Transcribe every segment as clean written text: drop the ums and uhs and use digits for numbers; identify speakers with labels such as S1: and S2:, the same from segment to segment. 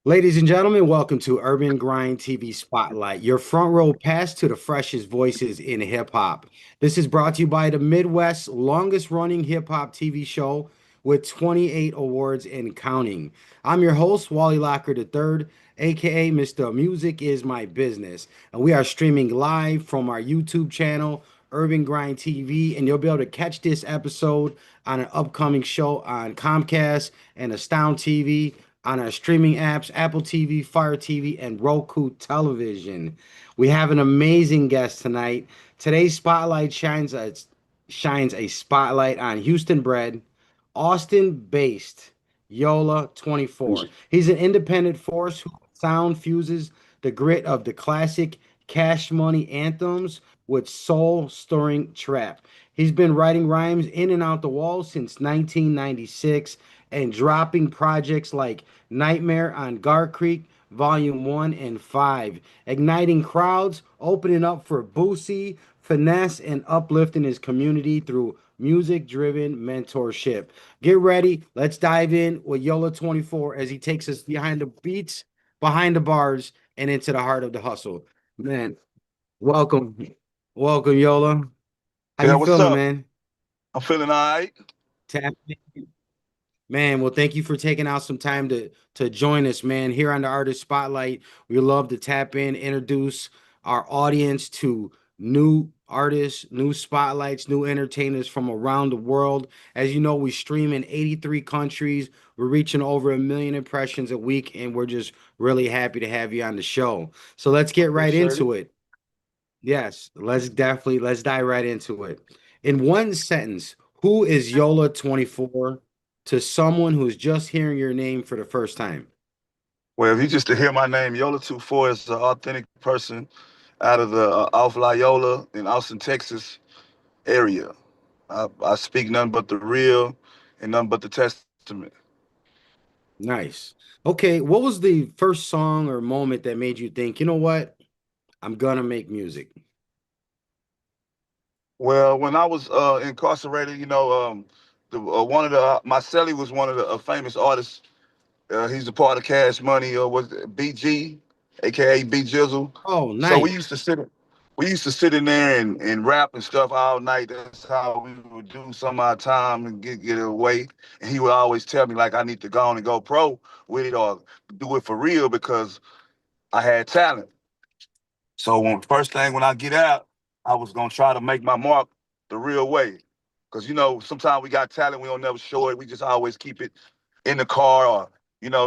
S1: Ladies and gentlemen, welcome to Urban Grind TV Spotlight, your front row pass to the freshest voices in hip hop. This is brought to you by the Midwest's longest running hip hop TV show with 28 awards and counting. I'm your host, Wally Locker III, aka Mr. Music is My Business. And we are streaming live from our YouTube channel, Urban Grind TV, and you'll be able to catch this episode on an upcoming show on Comcast and Astound TV on our streaming apps, Apple TV, Fire TV, and Roku television. We have an amazing guest tonight. Today's spotlight shines a spotlight on Houston-bred, Austin-based Yola24. He's an independent force whose sound fuses the grit of the classic Cash Money anthems with soul-stirring trap. He's been writing rhymes in and out the walls since 1996 and dropping projects like Nightmare on Gar Creek, Volume 1 and 5, igniting crowds, opening up for Boosie, finesse, and uplifting his community through music-driven mentorship. Get ready. Let's dive in with Yola24 as he takes us behind the beats, behind the bars, and into the heart of the hustle. Man, welcome. Welcome, Yola. How
S2: Yeah,
S1: you
S2: what's
S1: feeling,
S2: up?
S1: man?
S2: I'm feeling all right.
S1: Tap Man, well, thank you for taking out some time to join us, man. Here on the Artist Spotlight, we love to tap in, introduce our audience to new artists, new spotlights, new entertainers from around the world. As you know, we stream in 83 countries. We're reaching over 1 million impressions a week, and we're just really happy to have you on the show. So let's get right
S2: Appreciate it.
S1: into it. Yes, let's dive right into it. In one sentence, who is Yola24 to someone who's just hearing your name for the first time?
S2: Well, if you just to hear my name, Yola24 is an authentic person out of the Off La Yola in Austin, Texas area. I speak nothing but the real and nothing but the testament.
S1: Nice. Okay, what was the first song or moment that made you think, you know what? I'm gonna make music.
S2: Well, when I was incarcerated, the one of the my cellie was one of the famous artists. He's a part of Cash Money, or was it BG, aka B Jizzle.
S1: Oh,
S2: So
S1: nice.
S2: we used to sit in there and rap and stuff all night. That's how we would do some of our time and get it away. And he would always tell me like I need to go on and go pro with it or do it for real because I had talent. So first thing when I get out, I was gonna try to make my mark the real way. Cause sometimes we got talent, we don't never show it. We just always keep it in the car or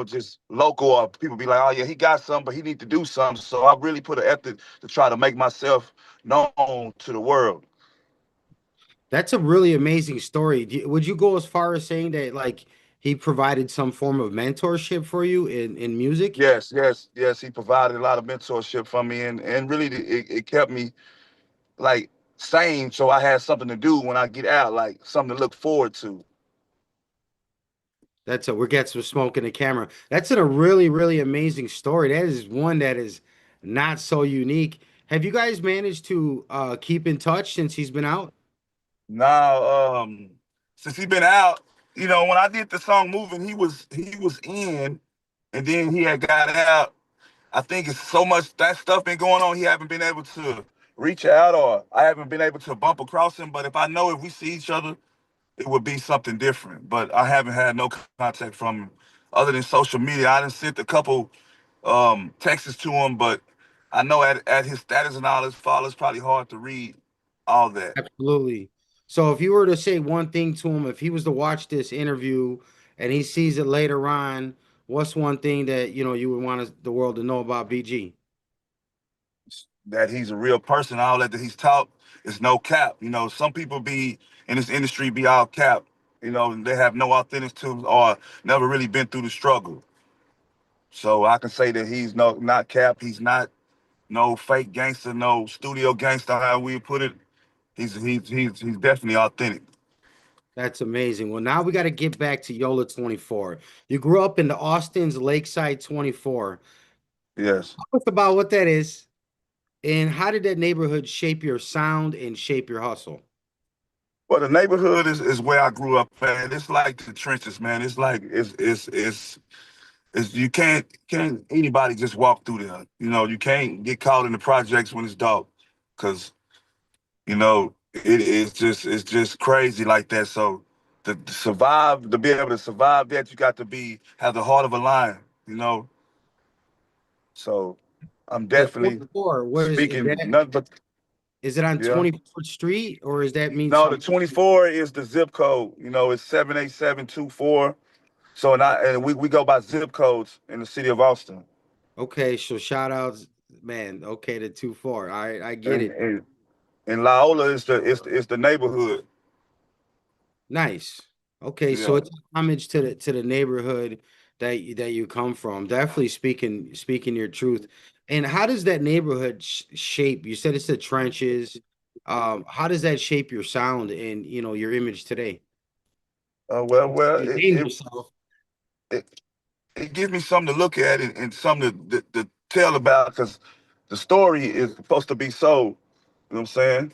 S2: just local, or people be like, oh yeah, he got something, but he need to do something. So I really put an effort to try to make myself known to the world.
S1: That's a really amazing story. Would you go as far as saying that like he provided some form of mentorship for you in music?
S2: Yes, yes, yes. He provided a lot of mentorship for me, and really it kept me like sane, so I had something to do when I get out, like something to look forward to.
S1: That's a we're getting some smoke in the camera. That's a really, really amazing story. That is one that is not so unique. Have you guys managed to keep in touch since he's been out?
S2: Now, since he been out, when I did the song "Moving," he was in, and then he had got out. I think it's so much that stuff been going on. He haven't been able to reach out, or I haven't been able to bump across him. But if I know if we see each other, it would be something different. But I haven't had no contact from him other than social media. I done sent a couple texts to him, but I know at his status and all his followers, it's probably hard to read all that.
S1: Absolutely. So if you were to say one thing to him, if he was to watch this interview and he sees it later on, what's one thing that you would want the world to know about BG?
S2: That he's a real person, all that he's taught is no cap. Some people be in this industry be all cap. They have no authenticity or never really been through the struggle. So I can say that he's not cap. He's not no fake gangster, no studio gangster. How we put it, he's definitely authentic.
S1: That's amazing. Well, now we got to get back to Yola 24. You grew up in the Austin's Lakeside 24.
S2: Yes.
S1: Talk us about what that is and how did that neighborhood shape your sound and shape your hustle?
S2: Well, the neighborhood is where I grew up, man. It's like the trenches, man. It's like it's It's, you can't anybody just walk through there. You know, you can't get caught in the projects when it's dark, because you know it's just crazy like that. So to survive, to be able to survive that, you got to be have the heart of a lion. You know, so I'm
S1: The
S2: definitely
S1: 24, what is
S2: speaking
S1: that?
S2: nothing but
S1: Is it on
S2: yeah.
S1: 24th Street or does that mean
S2: No, the
S1: something?
S2: 24 is the zip code. You know, it's 78724. So and we go by zip codes in the city of Austin.
S1: Okay, so shout outs, man. Okay, the 24. All right, I get
S2: And
S1: it.
S2: and Laola is the neighborhood.
S1: Nice. Okay, so
S2: Yeah.
S1: it's homage to the neighborhood that you come from. Definitely speaking your truth. And how does that neighborhood shape? You said it's the trenches. How does that shape your sound and your image today?
S2: Well,
S1: You named yourself.
S2: it it gives me something to look at and something to tell about, because the story is supposed to be sold. You know what I'm saying?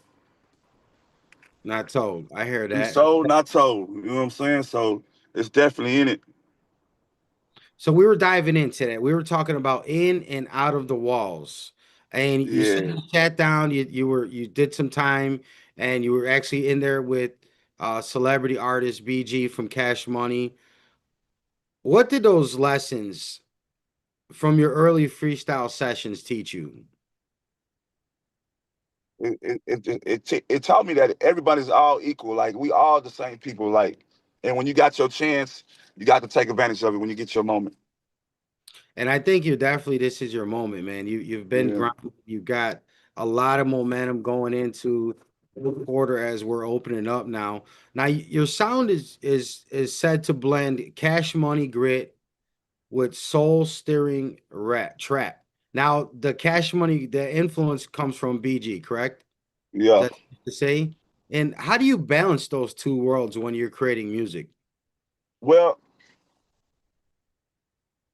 S1: Not told. I hear
S2: Be
S1: that.
S2: sold, not told. You know what I'm saying? So it's definitely in it.
S1: So we were diving into that. We were talking about in and out of the walls. And you said
S2: Yeah.
S1: you sat down, you did some time and you were actually in there with celebrity artist BG from Cash Money. What did those lessons from your early freestyle sessions teach you?
S2: It taught me that everybody's all equal. Like we all the same people. Like, and when you got your chance, you got to take advantage of it when you get your moment.
S1: And I think you definitely this is your moment, man. You've been
S2: Yeah.
S1: grinding, you got a lot of momentum going into the quarter as we're opening up now. Now your sound is said to blend Cash Money grit with soul stirring rap trap. Now the Cash Money, the influence comes from BG, correct?
S2: Yeah.
S1: That's to say. And how do you balance those two worlds when you're creating music?
S2: Well,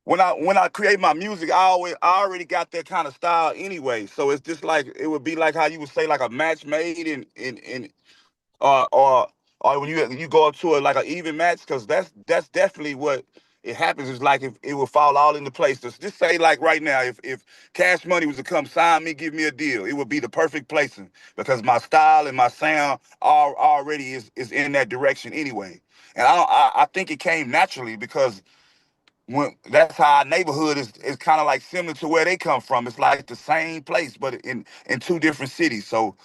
S2: when I create my music, I already got that kind of style anyway. So it's just like it would be like how you would say like a match made in or or or when you go up to it like an even match, because that's definitely what it happens. Is like if it will fall all into place. Just say like right now, if Cash Money was to come sign me, give me a deal, it would be the perfect placing, because my style and my sound already is in that direction anyway. And I think it came naturally, because when that's how our neighborhood is kind of like similar to where they come from. It's like the same place, but in two different cities. So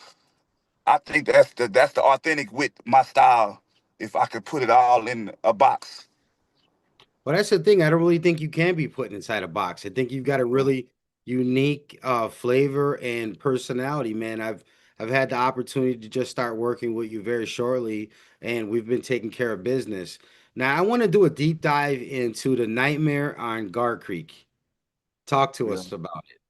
S2: I think that's the authentic with my style. If I could put it all in a box.
S1: Well, that's the thing. I don't really think you can be put inside a box. I think you've got a
S2: Yeah.
S1: really unique flavor and personality, man. I've had the opportunity to just start working with you very shortly, and we've been taking care of business. Now, I want to do a deep dive into the Nightmare on Gar Creek. Talk to
S2: Yeah.
S1: us about it.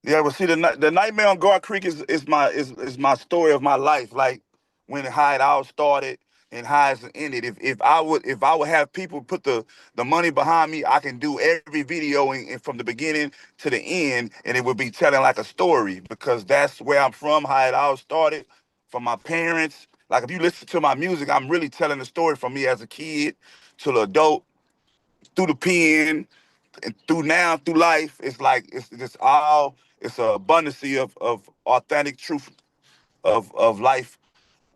S2: Yeah, well, see, the Nightmare on Guard Creek is my story of my life. Like when how it all started and how it's ended. If I would have people put the money behind me, I can do every video and from the beginning to the end, and it would be telling like a story, because that's where I'm from, how it all started, from my parents. Like if you listen to my music, I'm really telling the story from me as a kid to the adult, through the pen, and through life. It's like it's just all it's a abundance of authentic truth of life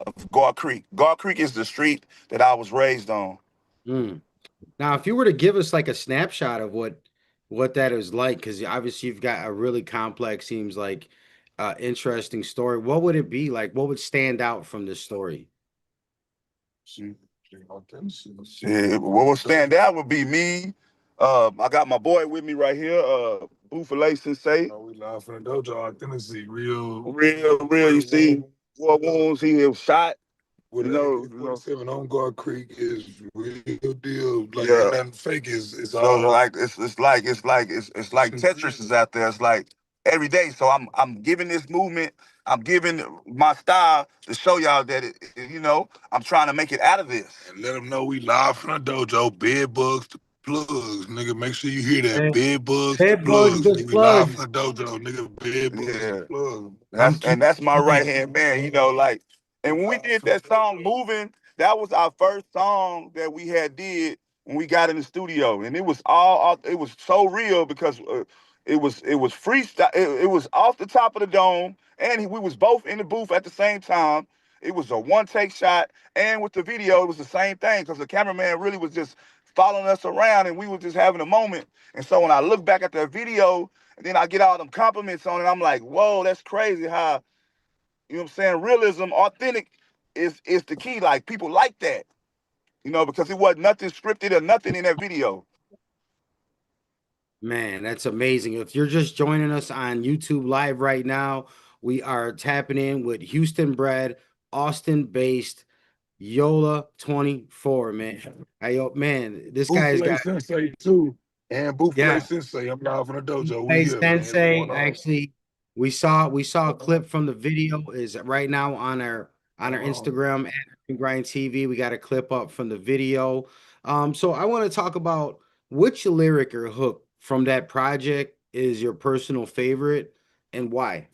S2: of Gar Creek. Gar Creek is the street that I was raised on.
S1: Mm. Now, if you were to give us like a snapshot of what that is like, because obviously you've got a really complex, seems like interesting story. What would it be like? What would stand out from this story?
S2: Shit, what would stand out would be me. I got my boy with me right here, Buffalo Sensei. Oh, we live from the dojo. Authenticity, real. You see, war wounds. He was shot. With you know, 47 on Guard Creek is real deal. Like yeah, ain't nothing fake. It's so all like it's like Tetris is out there. It's like every day. So I'm giving this movement. I'm giving my style to show y'all that I'm trying to make it out of this. And let them know we live from the dojo. Bed bugs to plugs, nigga. Make sure you hear that.
S1: Hey,
S2: Bed bugs to
S1: Pit Bugs
S2: plugs.
S1: the
S2: Nigga, we live
S1: plug.
S2: from the dojo, nigga. Bed bugs to plugs.
S1: I'm
S2: That's my right
S1: curious.
S2: hand man. Like, and when we did that song "Moving," that was our first song that we had did when we got in the studio, and it was all it was so real because it was freestyle. It was off the top of the dome, and we was both in the booth at the same time. It was a one take shot, and with the video, it was the same thing because the cameraman really was just following us around, and we were just having a moment. And so when I look back at that video, and then I get all them compliments on it, I'm like, whoa, that's crazy how, you know what I'm saying, realism, authentic is the key. Like people like that, because it wasn't nothing scripted or nothing in that video.
S1: Man, that's amazing. If you're just joining us on YouTube Live right now, we are tapping in with Houston-bred, Austin-based Yola24, man. Man, this guy's
S3: Buffalo
S1: got,
S3: Sensei too. And Buffalo
S1: yeah.
S3: Sensei. I'm live from the dojo. We
S1: Hey,
S3: here, man. What's
S1: Sensei,
S3: going on?
S1: actually, we saw a clip from the video is right now on our Instagram at Grind TV. We got a clip up from the video. So I want to talk about which lyric or hook from that project is your personal favorite and why.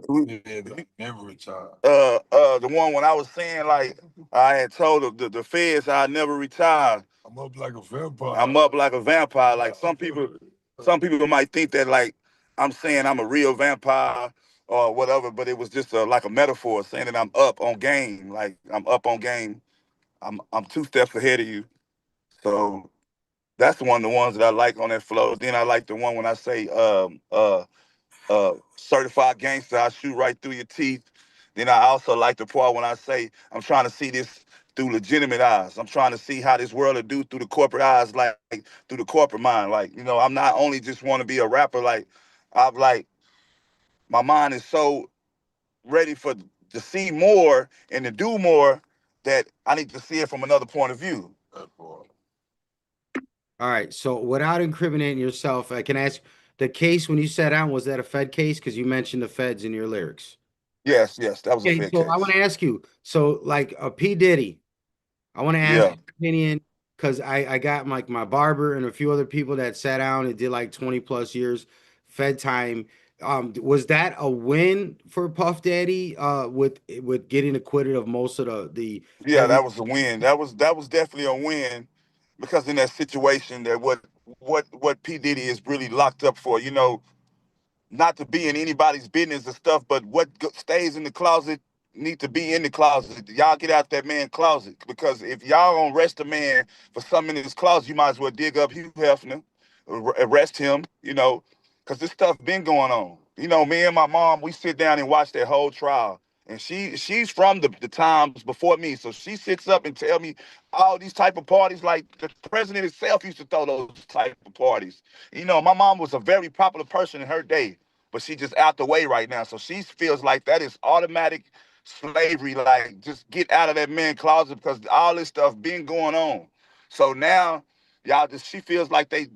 S3: Yeah, never retire.
S2: The one when I was saying like I had told the feds I never retired.
S3: I'm up like a vampire.
S2: I'm up like a vampire. Like some people might think that like I'm saying I'm a real vampire or whatever, but it was just like a metaphor saying that I'm up on game. Like I'm up on game. I'm two steps ahead of you. So that's one of the ones that I like on that flow. Then I like the one when I say certified gangster, I shoot right through your teeth. Then I also like the part when I say I'm trying to see this through legitimate eyes. I'm trying to see how this world will do through the corporate eyes, like through the corporate mind. Like, I'm not only just want to be a rapper, like I've like my mind is so ready for to see more and to do more that I need to see it from another point of view.
S1: All right. So without incriminating yourself, I can ask the case when you sat down, was that a Fed case? Because you mentioned the feds in your lyrics.
S2: Yes, yes, that was a
S1: Okay,
S2: fair
S1: so I want
S2: case.
S1: to ask you, so like a P. Diddy. I want to ask
S2: Yeah.
S1: your opinion because I got like my barber and a few other people that sat down and did like 20 plus years Fed time. Was that a win for Puff Daddy with getting acquitted of most of the
S2: Yeah,
S1: heavy?
S2: that was a win. That was definitely a win because in that situation that what P Diddy is really locked up for, not to be in anybody's business and stuff, but what stays in the closet need to be in the closet. Y'all get out that man closet because if y'all gonna arrest a man for something in his closet, you might as well dig up Hugh Hefner, arrest him, because this stuff been going on. Me and my mom, we sit down and watch that whole trial. And she's from the times before me, so she sits up and tell me all these type of parties. Like the president himself used to throw those type of parties. My mom was a very popular person in her day, but she just out the way right now. So she feels like that is automatic slavery. Like just get out of that man closet because all this stuff been going on. So now y'all just she feels like they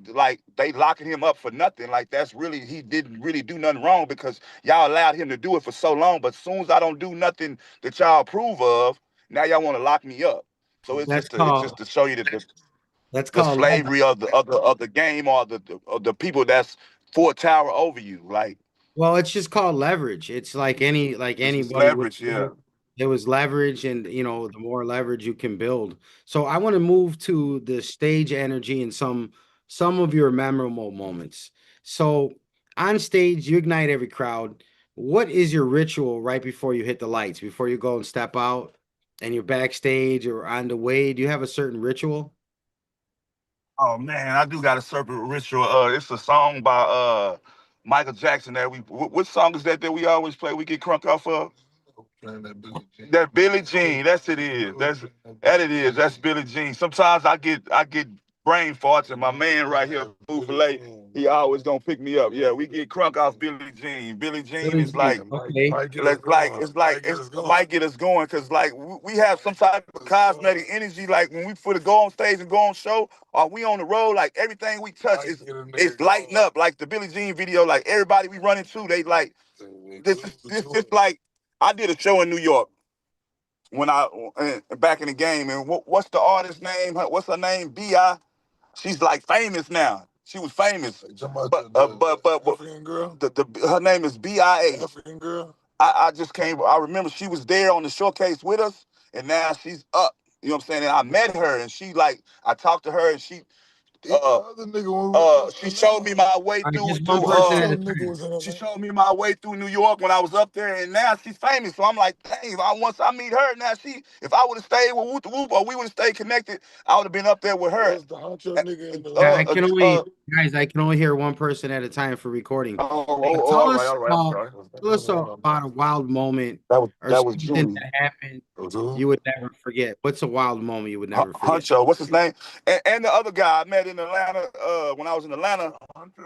S2: locking him up for nothing. Like that's really he didn't really do nothing wrong because y'all allowed him to do it for so long. But as soon as I don't do nothing that y'all approve of, now y'all want to lock me up. So it's
S1: That's
S2: just to, it's just
S1: called
S2: to show you that
S1: that's
S2: the
S1: called
S2: slavery
S1: leverage.
S2: of the game or the people that's for tower over you. Like
S1: Well, it's just called leverage. It's like
S2: it's just
S1: anybody would
S2: leverage, yeah.
S1: do. It was leverage, and the more leverage you can build. So I want to move to the stage energy and some of your memorable moments. So on stage, you ignite every crowd. What is your ritual right before you hit the lights, before you go and step out and you're backstage or on the way? Do you have a certain ritual?
S2: Oh man, I do got a serpent ritual. It's a song by Michael Jackson that what song is that we always play? We get crunk off of. That Billie Jean. That's it is. That it is. That's Billie Jean. Sometimes I get brain farts, and my man right here, Buffalo, he always gonna pick me up. Yeah, we get crunk off Billie Jean. Billie Jean
S1: Billie
S2: is like
S1: Jean. Okay.
S2: it's might get us going because like we have some type of cosmetic energy. Like when we put to go on stage and go on show, or we on the road, like everything we touch is lighting up. Like the Billie Jean video, like everybody we run into, they like this like I did a show in New York when I back in the game, and what's the artist name? What's her name? Bi. She's like famous now. She was famous, but African girl. Her name is Bia. African girl. I just came. I remember she was there on the showcase with us, and now she's up. You know what I'm saying? And I met her, and she like I talked to her, and she she showed me my way
S1: All right,
S2: through
S1: just one person at a
S3: nigga
S1: time.
S3: was in LA.
S2: she showed me my way through New York when I was up there, and now she's famous. So I'm like, dang, once I meet her, now if I would have stayed with Whoop the Whoop or we would have stayed connected, I would have been up there with her.
S3: That's the honcho nigga in the
S1: Yeah, guys, I can only hear one person at a time for recording. Tell us,
S2: I'm sorry.
S1: tell us about a wild moment or
S2: That was
S1: something
S2: Julie.
S1: that happened you would never forget. What's a wild moment you would never forget?
S2: Huncho, what's his name? And the other guy I met in Atlanta, when I was in Atlanta,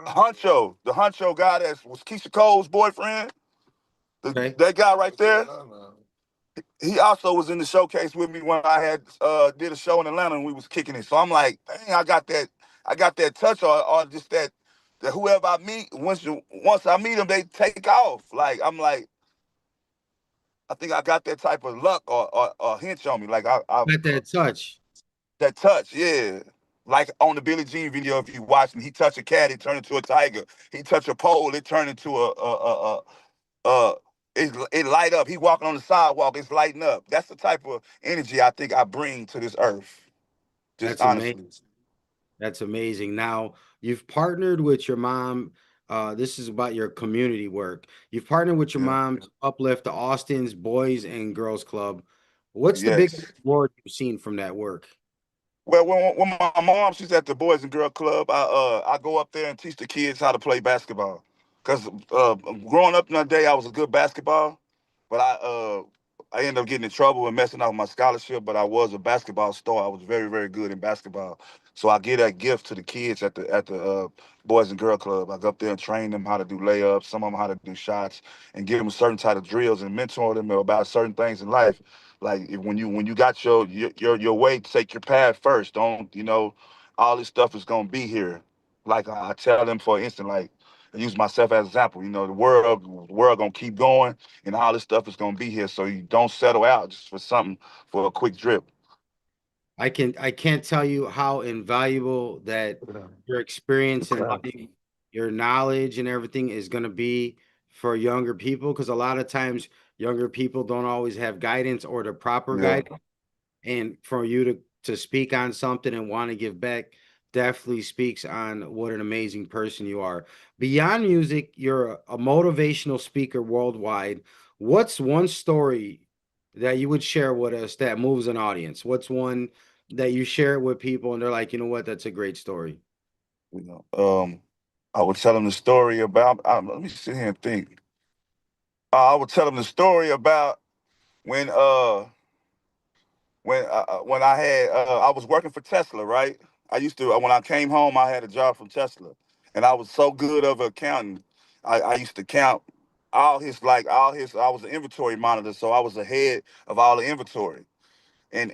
S2: Huncho, the Huncho guy that was Keisha Cole's boyfriend,
S1: Okay,
S2: that guy right there. He also was in the showcase with me when I had did a show in Atlanta and we was kicking it. So I'm like, dang, I got that touch or just that whoever I meet, once I meet them, they take off. Like I'm like, I think I got that type of luck or hinge on me. Like I
S1: got that touch.
S2: that touch, yeah. Like on the Billie Jean video, if you watch him, he touch a cat, it turned into a tiger. He touch a pole, it turned into it light up. He walking on the sidewalk, it's lighting up. That's the type of energy I think I bring to this earth. Just
S1: That's amazing.
S2: honestly.
S1: That's amazing. Now, you've partnered with your mom. This is about your community work. You've partnered with your
S2: Yeah.
S1: mom to uplift the Austin's Boys and Girls Club. What's the biggest
S2: Yes.
S1: reward you've seen from that work?
S2: Well, when my mom, she's at the Boys and Girl Club, I go up there and teach the kids how to play basketball. Cause growing up in that day, I was a good basketball, but I ended up getting in trouble and messing up my scholarship. But I was a basketball star. I was very very good in basketball. So I give that gift to the kids at the Boys and Girl Club. I go up there and train them how to do layups, some of them how to do shots, and give them certain type of drills and mentor them about certain things in life. Like when you got your way, take your path first. Don't all this stuff is gonna be here. Like I tell them, for instance, like I use myself as an example. The world gonna keep going, and all this stuff is gonna be here. So you don't settle out just for something for a quick drip.
S1: I can't tell you how invaluable that your experience in life, your knowledge and everything is going to be for younger people because a lot of times younger people don't always have guidance or the proper
S2: Yeah.
S1: guidance. And for you to speak on something and want to give back definitely speaks on what an amazing person you are. Beyond music, you're a motivational speaker worldwide. What's one story that you would share with us that moves an audience? What's one that you share it with people and they're like, you know what, that's a great story.
S2: You know, I would tell them the story about. Let me sit here and think. I would tell them the story about when when I was working for Tesla, right? I used to when I came home, I had a job from Tesla, and I was so good of an accountant. I used to count all his. I was an inventory monitor, so I was ahead of all the inventory, and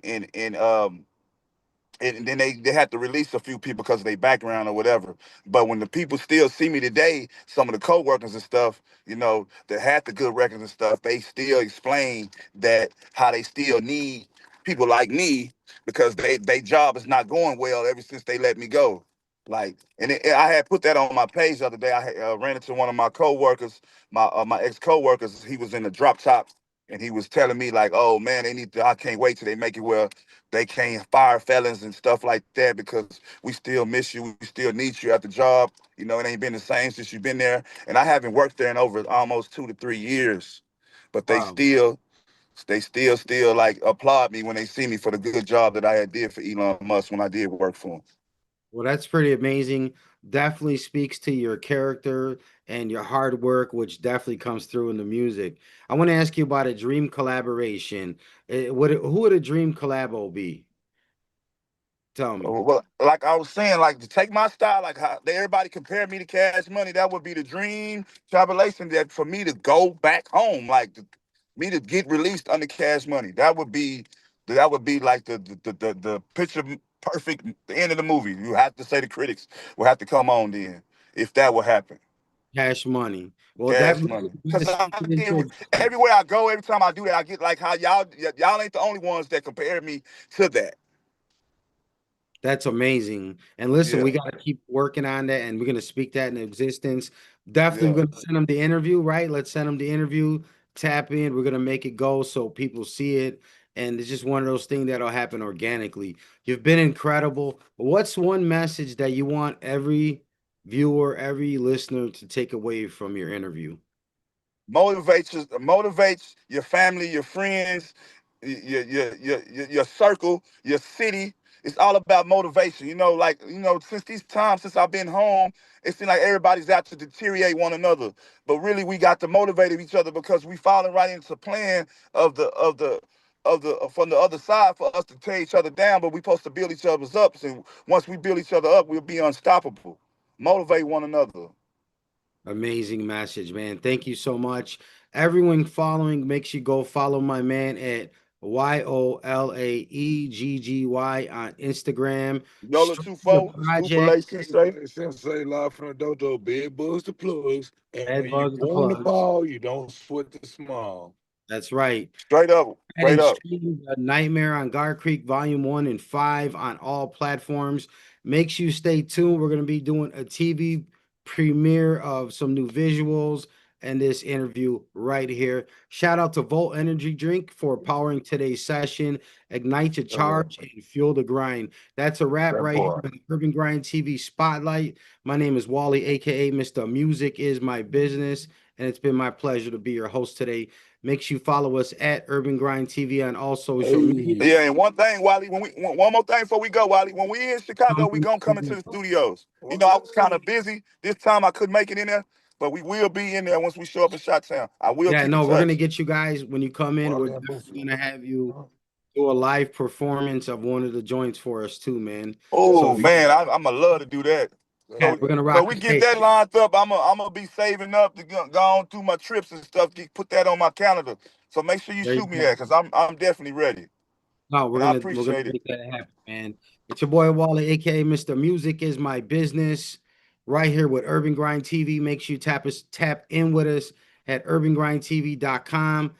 S2: and then they had to release a few people because of their background or whatever. But when the people still see me today, some of the coworkers and stuff, that had the good records and stuff, they still explain that how they still need people like me because they job is not going well ever since they let me go. Like, I had put that on my page the other day. Ran into one of my coworkers, my ex coworkers. He was in the drop top, and he was telling me like, "Oh man, they need to. I can't wait till they make it where they can't fire felons and stuff like that because we still miss you. We still need you at the job. It ain't been the same since you've been there. And I haven't worked there in over almost 2 to 3 years, but
S1: Wow.
S2: they still like applaud me when they see me for the good job that I had did for Elon Musk when I did work for him.
S1: Well, that's pretty amazing. Definitely speaks to your character and your hard work, which definitely comes through in the music. I want to ask you about a dream collaboration. Who would a dream collabo be? Tell me.
S2: Well, like I was saying, like to take my style, like how everybody compare me to Cash Money, that would be the dream tribulation that for me to go back home, like me to get released under Cash Money. That would be like the picture perfect the end of the movie. You have to say the critics will have to come on then if that would happen.
S1: Cash Money. Well, that
S2: Cash
S1: movie
S2: Money,
S1: has
S2: because
S1: spoken into existence.
S2: everywhere I go, every time I do that, I get like how y'all ain't the only ones that compare me to that.
S1: That's amazing. And listen,
S2: Yeah,
S1: we got to keep working on that and we're going to speak that in existence. Definitely,
S2: yeah.
S1: we're going to send them the interview, right? Let's send them the interview, tap in. We're going to make it go so people see it and it's just one of those things that'll happen organically. You've been incredible. What's one message that you want every viewer, every listener to take away from your interview?
S2: Motivates your family, your friends, your circle, your city. It's all about motivation. Like since these times since I've been home, it seems like everybody's out to deteriorate one another. But really, we got to motivate each other because we falling right into the plan of the from the other side for us to tear each other down. But we supposed to build each other's up. And once we build each other up, we'll be unstoppable. Motivate one another.
S1: Amazing message, man. Thank you so much. Everyone following, make sure you go follow my man at YOLAEGGY on Instagram. Straight to the
S2: Yola24, Scoop
S1: project,
S3: Sensei, Sensei live from the dojo, bed bugs the plugs. And
S1: Red
S3: when you
S1: Bugs the
S3: want the
S1: plugs.
S3: ball, you don't sweat the small.
S1: That's right.
S2: straight up, straight
S1: And
S2: up.
S1: stream Nightmare on Gar Creek Volume 1 and 5 on all platforms. Make sure you stay tuned. We're going to be doing a TV premiere of some new visuals and this interview right here. Shout out to Volt Energy Drink for powering today's session. Ignite your charge and fuel the grind. That's a wrap
S3: That
S1: right here
S3: boy.
S1: on the Urban Grind TV Spotlight. My name is Wally, aka Mr. Music is My Business, and it's been my pleasure to be your host today. Make sure you follow us at Urban Grind TV on all social media.
S2: Yeah, and one thing, Wally, one more thing before we go, Wally. When we in Chicago, we gonna come into the studios. I was kind of busy this time. I couldn't make it in there, but we will be in there once we show up in Shot-Town. I will
S1: Yeah,
S2: keep in
S1: no, we're gonna
S2: touch.
S1: get you guys when you come in. We're
S3: Wally and
S1: definitely
S3: Buffalo.
S1: gonna have you do a live performance of one of the joints for us too, man. So
S2: Oh man, I'm gonna love to do that.
S1: yeah,
S2: So
S1: we're gonna
S2: so
S1: rock
S2: we
S1: the
S2: get
S1: stage.
S2: that lined up. I'm gonna be saving up to go on through my trips and stuff. Put that on my calendar. So make sure you
S1: There you
S2: shoot me
S1: go.
S2: that because I'm definitely ready,
S1: No,
S2: and I
S1: we're gonna
S2: appreciate it.
S1: make that happen, man. It's your boy Wally, aka Mr. Music is My Business, right here with Urban Grind TV. Make sure you tap in with us at urbangrindtv.com.